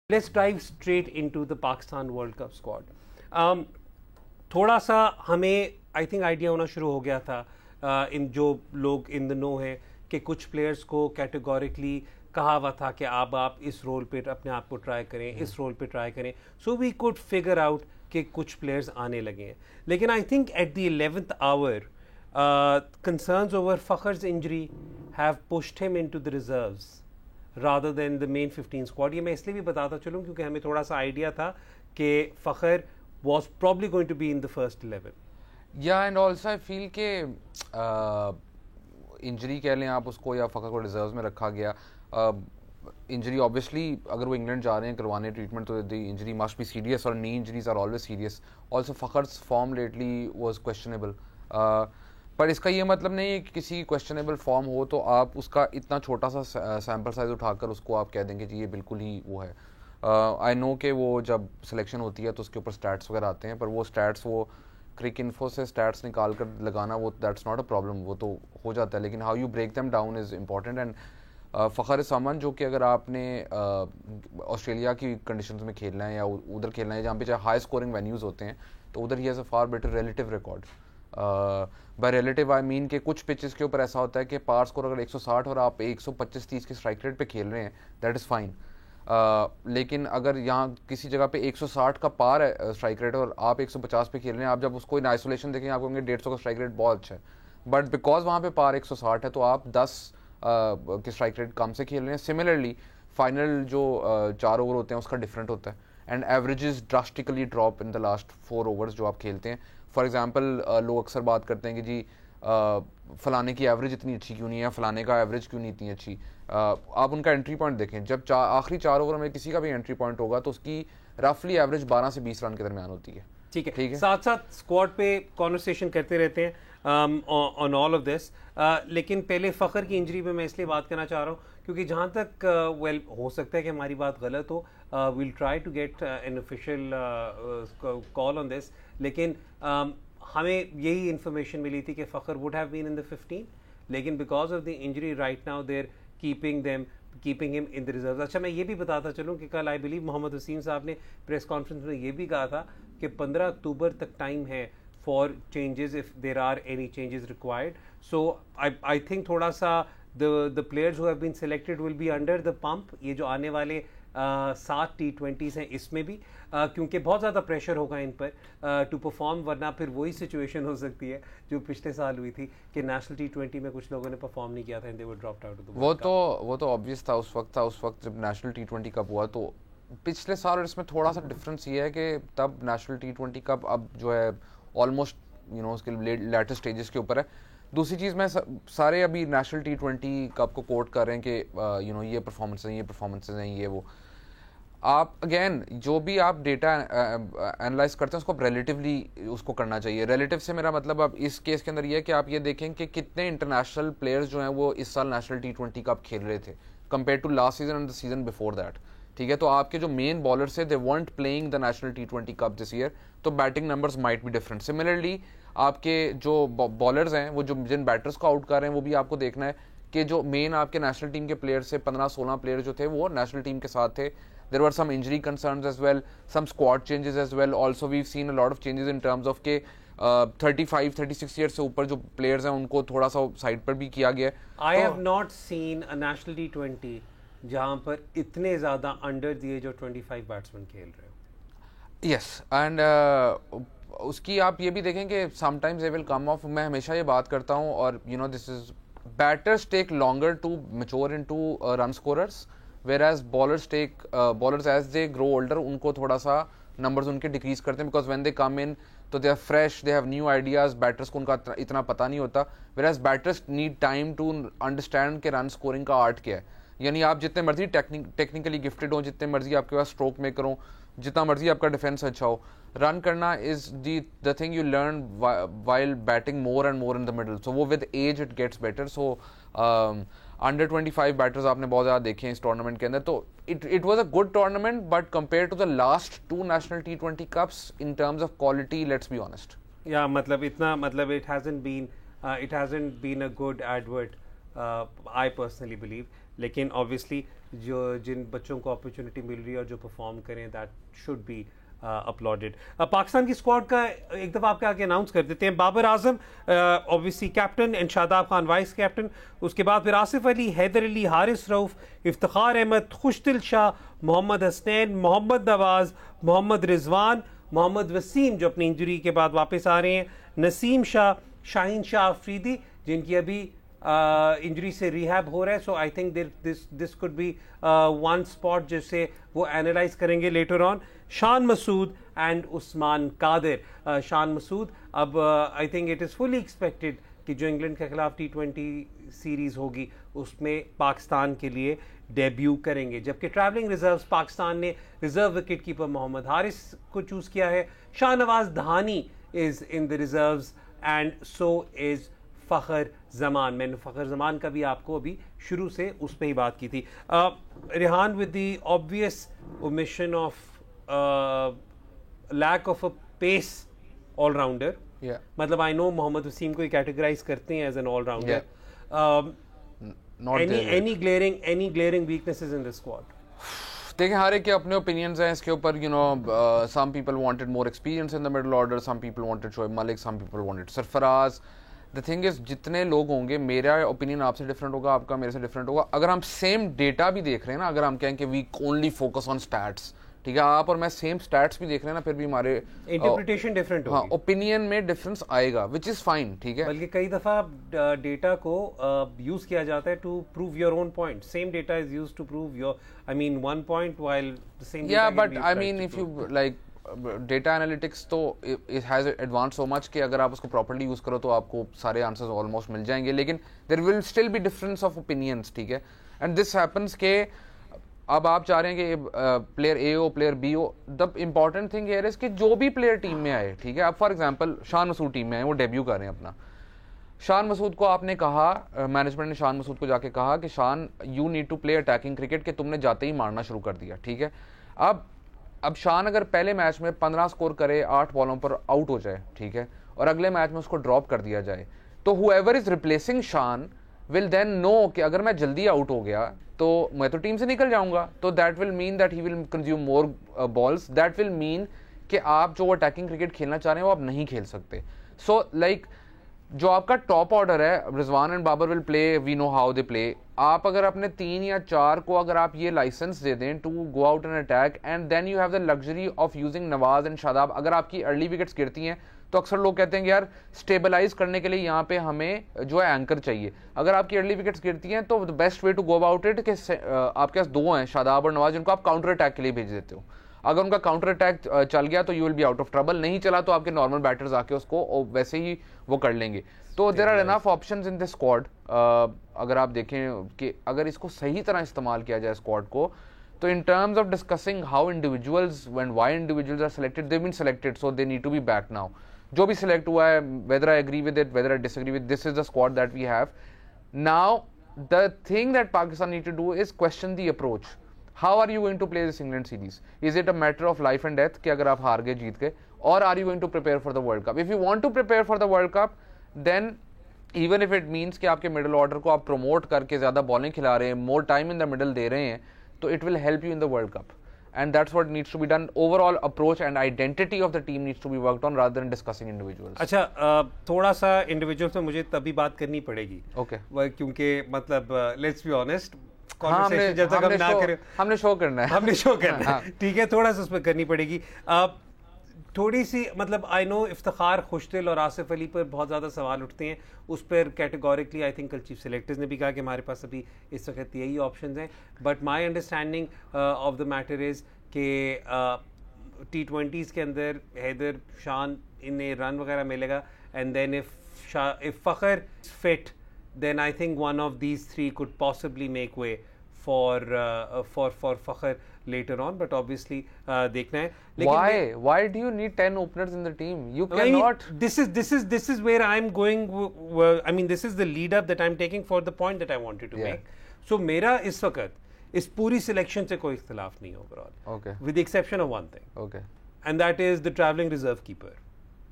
Let's dive straight into the Pakistan World Cup squad. थोड़ा सा हमें आई थिंक आइडिया होना शुरू हो गया था, इन जो लोग इन द नो हैं, कि कुछ प्लेयर्स को कैटेगोरिकली कहा हुआ था कि आप इस रोल पे अपने आप को ट्राई करें, इस रोल पे ट्राई करें. So we could figure out कि कुछ प्लेयर्स आने लगे हैं. लेकिन I think at the 11th hour concerns over Fakhr's injury have pushed him into the reserves rather than the main 15 squad. ये मैं इसलिए भी बताता चलूँ क्योंकि हमें थोड़ा सा आइडिया था कि Fakhar was probably going to be in the first 11. Yeah, and also I feel के इंजरी कह लें आप उसको, या फ़खर को रिजर्व्स में रखा गया. इंजरी ऑब्वियसली अगर वो इंग्लैंड जा रहे हैं करवाने ट्रीटमेंट, तो the injury must be serious, और knee injuries are always serious. Also Fakhar's form lately was questionable. पर इसका ये मतलब नहीं है कि किसी क्वेश्चनेबल फॉर्म हो तो आप उसका इतना छोटा सा सैम्पल साइज उठाकर उसको आप कह देंगे कि ये बिल्कुल ही वो है. आई नो कि वो जब सिलेक्शन होती है तो उसके ऊपर स्टैट्स वगैरह आते हैं, पर वो स्टैट्स वो क्रिक इन्फो से स्टैट्स निकाल कर लगाना, वो दैट्स नॉट अ प्रॉब्लम, वो तो हो जाता है. लेकिन how you break them down is important. And Fakhar Zaman जो कि अगर आपने ऑस्ट्रेलिया की कंडीशंस में खेलना है या उधर खेलना है जहाँ पे चाहे हाई स्कोरिंग वेन्यूज़ होते हैं, तो उधर he has a far better relative record. By relative I mean कि कुछ पिचेस के ऊपर ऐसा होता है कि पार स्कोर अगर 160 और आप 125-30 की स्ट्राइक रेट पे खेल रहे हैं, दैट इज़ फाइन. लेकिन अगर यहाँ किसी जगह पे 160 का पार है स्ट्राइक रेट और आप 150 पे खेल रहे हैं, आप जब उसको इन आइसोलेशन देखेंगे आपको कहेंगे 150 का स्ट्राइक रेट बहुत अच्छा है. बट बिकॉज वहाँ पे पार 160 है तो आप 10 के स्ट्राइक रेट कम से खेल रहे हैं. सिमिलरली फाइनल जो 4 ओवर होते हैं उसका डिफरेंट होता है, and averages drastically drop in the last 4 overs जो आप खेलते हैं. फॉर एग्जांपल लोग अक्सर बात करते हैं कि जी फलाने की एवरेज इतनी अच्छी क्यों नहीं है, फलाने का एवरेज क्यों नहीं इतनी अच्छी. आप उनका एंट्री पॉइंट देखें, जब आखिरी 4 ओवर में किसी का भी एंट्री पॉइंट होगा तो उसकी रफली एवरेज 12 से 20 रन के दरमियान होती है. ठीक है. साथ साथ स्क्वाड पे कॉन्वर्सेशन करते रहते हैं ऑन ऑल ऑफ दिस. लेकिन पहले फ़खर की इंजरी पे मैं इसलिए बात करना चाह रहा हूँ क्योंकि जहाँ तक वेल हो सकता है कि हमारी बात गलत हो, will try to get an official call on this. लेकिन हमें यही इंफॉर्मेशन मिली थी कि Fakhar would have been in the 15, लेकिन because of the injury right now they are keeping him in the reserve. अच्छा, मैं ये भी बताता चलूँ कि कल आई बिलीव मोहम्मद वसीम साहब ने प्रेस कॉन्फ्रेंस में ये भी कहा था कि 15 अक्टूबर तक टाइम है for changes if there are any changes required. So I think थोड़ा सा the players who have been selected will be under the pump. ये जो आने वाले 7 T20s हैं इसमें भी क्योंकि बहुत ज़्यादा प्रेशर होगा इन पर टू परफॉर्म, वरना फिर वही सिचुएशन हो सकती है जो पिछले साल हुई थी कि नेशनल T20 में कुछ लोगों ने परफॉर्म नहीं किया था and they were dropped out of the world cup. वो तो ऑब्वियस था उस वक्त जब नेशनल T20 कप हुआ. तो पिछले साल और इसमें थोड़ा सा डिफरेंस ये है कि तब नेशनल T20 कप अब जो है ऑलमोस्ट उसके लेटर स्टेजेस के ऊपर है. दूसरी चीज़ मैं सारे अभी नेशनल T20 कप को कोट कर रहे हैं कि ये परफॉर्मेंसेज हैं ये वो. आप अगेन जो भी आप डेटा एनालाइज करते हैं उसको आप रिलेटिवली उसको करना चाहिए. रिलेटिव से मेरा मतलब अब इस केस के अंदर ये है कि आप ये देखें कि कितने इंटरनेशनल प्लेयर्स जो हैं वो इस साल नेशनल T20 कप खेल रहे थे compare to last season and the season before that. ठीक है, तो आपके जो मेन बॉलर्स थे they weren't playing the national T20 cup this year, तो batting numbers might be different. Similarly आपके जो बॉलर्स हैं वो जो जिन बैटर्स को आउट कर रहे हैं वो भी आपको देखना है कि जो मेन आपके नेशनल टीम के प्लेयर्स से 15-16 प्लेयर जो थे वो नेशनल टीम के साथ थे. There were some injury concerns as well, some squad changes as well. Also, we've seen a lot of changes in terms of के 35-36 years से ऊपर जो players हैं उनको थोड़ा सा साइड पर भी किया गया. I have not seen a national T20 जहाँ पर इतने ज़्यादा under the age of 25 batsman खेल रहे हो. Yes, and उसकी आप ये भी देखें कि sometimes they will come off. मैं हमेशा ये बात करता हूँ और this is batters take longer to mature into run scorers. whereas bowlers as they grow older उनको थोड़ा सा numbers उनके decrease करते हैं because when they come in तो they are fresh, they have new ideas. batters को उनका इतना पता नहीं होता, whereas batters need time to understand कि run scoring का art क्या है. यानी आप जितने मर्जी टेक्निकली गिफ्टेड हो, जितने मर्जी आपके पास स्ट्रोक मेकर हो, जितना मर्जी आपका डिफेंस अच्छा हो, रन करना is the thing you learn while batting more and more in the middle. So वो with age it gets better. So under 25 batters आपने बहुत ज़्यादा देखे हैं इस टूर्नामेंट के अंदर. तो it was a good tournament but compare to the last 2 national T20 cups in terms of quality, let's be honest. या मतलब इतना मतलब it hasn't been a good advert, I personally believe. लेकिन ऑब्वियसली जो जिन बच्चों को अपॉर्चुनिटी मिल रही है और जो परफॉर्म करें, that should be uploaded. Pakistan की स्क्वाड का एक दफ़ा आपके आगे अनाउंस कर देते हैं। Babar Azam obviously captain and Shadab Khan vice captain, उसके बाद फिर आसिफ अली, हैदर अली, हारिस रऊफ, इफ्तिखार अहमद, खुशदिल शाह, मोहम्मद हसनैन, मोहम्मद नवाज, मोहम्मद रिजवान, मोहम्मद वसीम जो अपनी इंजरी के बाद वापस आ रहे हैं, नसीम शाह, शाहीन शाह अफरीदी जिनकी अभी इंजरी से रिहैब हो रहा है। So I think this could be one spot जिसे वो एनालाइज करेंगे later on. Shan Masood and Usman Qadir. Shan Masood अब I think it is fully expected कि जो इंग्लैंड के खिलाफ T20 सीरीज़ होगी उसमें पाकिस्तान के लिए डेब्यू करेंगे, जबकि ट्रैवलिंग रिजर्व्स पाकिस्तान ने reserve wicket keeper Mohammad Haris को चूज़ किया है। Shahnawaz Dhani is in the reserves and so is Fakhar Zaman. मैंने फ़खर जमान का भी आपको अभी शुरू से उस पर ही बात की थी। Rehan with the obvious omission of lack of a pace allrounder, मतलब आई नो मोहम्मद वसीम को कैटेगराइज करते हैं as an allrounder. any glaring weaknesses in this squad? देखिए हर एक के अपने ओपिनियंस हैं इसके ऊपर, you know some people wanted more experience in the middle order, some people wanted Shoaib Malik, some people wanted Sarfaraz. The thing is जितने लोग होंगे, मेरा ओपिनियन आपसे डिफरेंट होगा, आपका मेरे से डिफरेंट होगा। अगर हम सेम डेटा भी देख रहे हैं ना, अगर हम कहें कि we only focus on stats, ठीक है, आप और मैं सेम स्टैट्स भी देख रहे हैं ना, फिर भी हमारे इंटरप्रिटेशन डिफरेंट होगी, हाँ, ओपिनियन में डिफरेंस आएगा, विच इज फाइन, ठीक है। बल्कि कई दफा डेटा को यूज किया जाता है to prove your own point. Same data is used to prove your, I mean one point while the same, या but I mean if you like data analytics तो it has advance so much कि अगर आप उसको properly use करो तो आपको सारे आंसर्स ऑलमोस्ट मिल जाएंगे, लेकिन there will still be difference of opinions, ठीक है। एंड दिस हैपेंस के अब आप चाह रहे हैं कि प्लेयर ए हो, प्लेयर बी हो, the important thing here is कि जो भी प्लेयर टीम में आए, ठीक है, अब for example Shan Masood team में आए, वो डेब्यू कर रहे हैं अपना। शान मसूद को आपने कहा, मैनेजमेंट ने शान मसूद को जाके कहा कि Shan you need to play attacking cricket, कि तुमने जाते ही मारना शुरू कर दिया, ठीक है। अब शान अगर पहले मैच में 15 स्कोर करे, 8 बॉलों पर आउट हो जाए, ठीक है, और अगले मैच में उसको ड्रॉप कर दिया जाए, तो हुएवर इज रिप्लेसिंग शान विल देन नो कि अगर मैं जल्दी आउट हो गया तो मैं तो टीम से निकल जाऊंगा, तो that will mean that he will consume more balls, that will mean कि आप जो अटैकिंग क्रिकेट खेलना चाह रहे हैं वो आप नहीं खेल सकते। सो लाइक जो आपका टॉप ऑर्डर है, Rizwan and Babar will play, we know how they play. आप अगर अपने 3 या 4 को अगर आप ये लाइसेंस दे दें to go out and attack, and then you have the luxury of using Nawaz and Shadab. अगर आपकी अर्ली विकेट्स गिरती हैं तो अक्सर लोग कहते हैं कि यार स्टेबलाइज करने के लिए यहाँ पे हमें जो है एंकर चाहिए। अगर आपकी अर्ली विकेट्स गिरती हैं तो the best way to go about it कि आपके पास 2 हैं, शादाब और नवाज, जिनको आप काउंटर अटैक के लिए भेज देते हो। अगर उनका काउंटर अटैक चल गया तो you will be out of trouble, नहीं चला तो आपके नॉर्मल बैटर्स आके उसको वैसे ही वो कर लेंगे। तो there are enough options in this squad. अगर आप देखें कि अगर इसको सही तरह इस्तेमाल किया जाए स्क्वाड को, तो in terms of discussing how individuals when why individuals are selected, they have been selected, so they need to be back now. जो भी सिलेक्ट हुआ है, whether I agree with it, whether I disagree with, this is the squad that we have now. The thing that Pakistan need to do is question the approach. How are you going to play this England series? Is it a matter of life and death कि अगर आप हार गए, जीत गए, और are you going to prepare for the world cup? If you want to prepare for the world cup, then even if it means कि आपके मिडिल ऑर्डर को आप प्रमोट करके ज्यादा बॉलिंग खिला रहे हैं, more time in the middle दे रहे हैं, तो it will help you in the world cup. And that's what needs to be done. Overall approach and identity of the team needs to be worked on rather than discussing individuals. अच्छा, थोड़ा सा individual से मुझे तभी बात करनी पड़ेगी, okay, क्योंकि मतलब लेट्स बी ऑनेस्ट, कॉन्वर्सेशन जब तक हम ना करें, हमने शो करना है, हमने शो करना है, ठीक है, थोड़ा सा उस पर करनी पड़ेगी। थोड़ी सी मतलब आई नो इफ्तिखार, खुशदिल और आसिफ अली पर बहुत ज़्यादा सवाल उठते हैं, उस पर कैटेगोरिकली आई थिंक कल चीफ सेलेक्टर्स ने भी कहा कि हमारे पास अभी इस वक्त यही ऑप्शंस हैं। But my understanding of the matter is कि T20s के अंदर हैदर, शान, इन्हें रन वगैरह मिलेगा, and then if Fakhar fit, then I think one of these 3 could possibly make way for Fakhr later on, but obviously देखना है। Why do you need 10 openers in the team? You cannot. I mean, this is where I'm going. I mean, this is the lead up that I'm taking for the point that I wanted to make. So मेरा इस वक्त इस पूरी selection से कोई इख्तिलाफ नहीं overall. Okay. With the exception of one thing. Okay. And that is the travelling reserve keeper.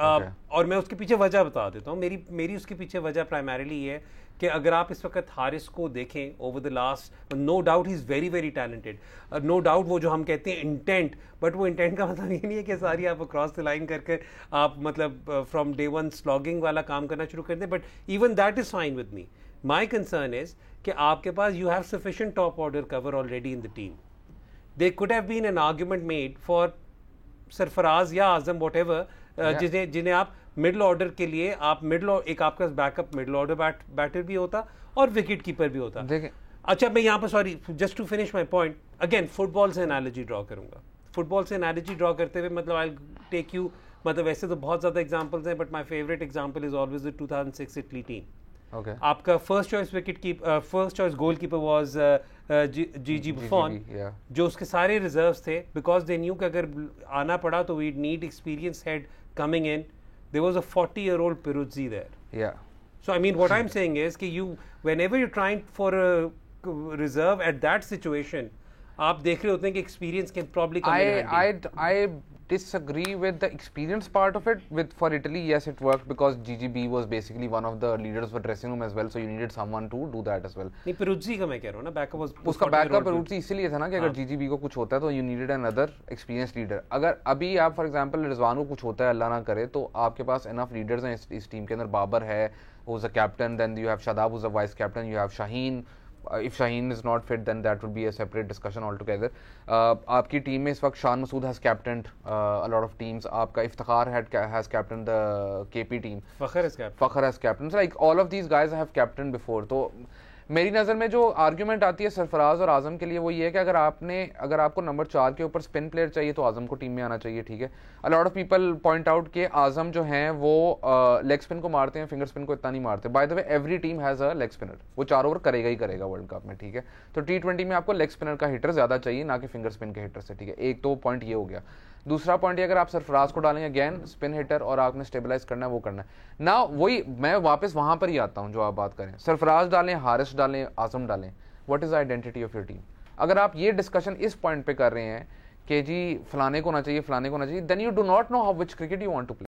और मैं उसके पीछे वजह बता देता हूँ। मेरी उसके पीछे वजह प्राइमरीली ये है कि अगर आप इस वक्त हारिस को देखें over the last, no doubt he is very very talented, no doubt वो जो हम कहते हैं इंटेंट, बट वो इंटेंट का मतलब ये नहीं है कि सारी आप क्रॉस द लाइन करके आप मतलब फ्रॉम डे वन स्लॉगिंग वाला काम करना शुरू कर दें, but even that is fine with me. My concern is कि आपके पास you have sufficient top order cover already in the team. There could have been an argument made for Sarfaraz या आजम whatever, जिन्हें आप मिडल ऑर्डर के लिए आप एक आपका बैकअप मिडल ऑर्डर बैटर भी होता और विकेट कीपर भी होता. अच्छा, मैं यहाँ पर sorry just to finish my point, again football से एनालॉजी ड्रॉ करूंगा. फुटबॉल से एनालॉजी ड्रॉ करते हुए मतलब आई टेक यू, मतलब वैसे तो बहुत ज़्यादा एग्जाम्पल्स हैं, but my favourite example is always the 2006 Italy team. Okay. आपका फर्स्ट चॉइस गोलकीपर वाज जीजी बुफॉन, जो उसके सारे रिजर्व्स थे, बिकॉज दे न्यू कि अगर आना पड़ा तो we need experience head coming in. There was a 40-year-old Peruzzi there. Yeah. So I mean what I'm saying is कि you whenever you're trying for a reserve at that situation, आप देख रहे होते हैं कि experience can probably come in handy. I disagree with the experience part of it. For Italy, yes, it worked because GGB was basically one of the leaders for dressing room as well, so you needed someone to do that as well. नहीं, Peruzzi का मैं कह रहा हूँ ना, backup was उसका backup Peruzzi इसीलिए था ना कि अगर GGB को कुछ होता है तो you needed another experienced leader. अगर अभी आप for example रिजवान को कुछ होता है, अल्लाह ना करे, तो आपके पास enough leaders हैं इस टीम के अंदर. बाबर है, who's a captain, then you have Shadab who's a vice captain, you have Shaheen. If Shaheen is not fit, then that would be a separate discussion altogether. आपकी टीम में इस वक्त Shan Masood has captained a lot of teams. आपका Iftikhar has captained the KP team. Fakhar has captained. So like all of these guys have captained before. तो मेरी नज़र में जो आर्ग्यूमेंट आती है सरफराज और आजम के लिए वो ये है कि अगर आपको नंबर 4 के ऊपर स्पिन प्लेयर चाहिए तो आजम को टीम में आना चाहिए. ठीक है, a lot of people point out कि आजम जो हैं वो लेग स्पिन को मारते हैं, फिंगर स्पिन को इतना नहीं मारते. By the way every team has a leg spinner, वो 4 ओवर करेगा ही करेगा वर्ल्ड कप में. ठीक है, तो T20 में आपको लेग स्पिनर का हिटर ज़्यादा चाहिए ना कि फिंगर स्पिन के हिटर से. ठीक है, एक तो पॉइंट ये हो गया. दूसरा पॉइंट ये, अगर आप सरफराज को डालेंगे अगेन स्पिन हिटर और आपने स्टेबलाइज करना है, वो करना है ना. वही मैं वापस वहां पर ही आता हूं जो आप बात करें. सरफराज डालें, हारिस डालें, आजम डालें, what is the identity of your team? अगर आप ये डिस्कशन इस पॉइंट पे कर रहे हैं कि जी फलाने को होना चाहिए, फलाने को होना चाहिए, then you do not know how which cricket you want to play.